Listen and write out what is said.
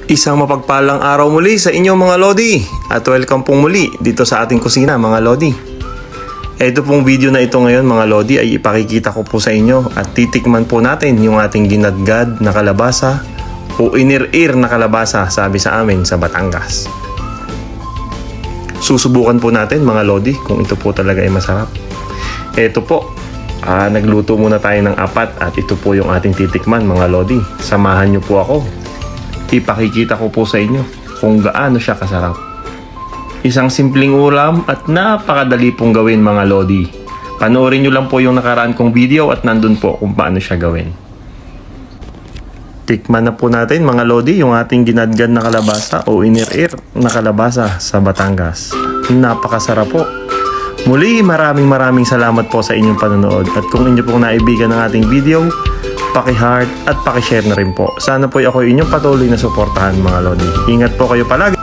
Isang mapagpalang araw muli sa inyong mga Lodi at welcome pong muli dito sa ating kusina mga Lodi. Ito pong video na ito ngayon mga Lodi ay ipakikita ko po sa inyo at titikman po natin yung ating ginadgad na kalabasa o inir-ir na kalabasa sabi sa amin sa Batangas. Susubukan po natin mga Lodi kung ito po talaga ay masarap. Ito po, nagluto muna tayo ng apat at ito po yung ating titikman mga Lodi. Samahan nyo po ako. Ipakikita ko po sa inyo kung gaano siya kasarap. Isang simpleng ulam at napakadali pong gawin mga Lodi. Panoorin nyo lang po yung nakaraan kong video at nandun po kung paano siya gawin. Tikman na po natin mga Lodi yung ating ginadgad na kalabasa o inir-ir na kalabasa sa Batangas. Napakasarap po. Muli maraming salamat po sa inyong panonood at kung inyo pong naibigan ng ating video, paki-heart at paki-share na rin po. Sana po ako inyong patuloy na suportahan mga Lodi. Ingat po kayo palagi.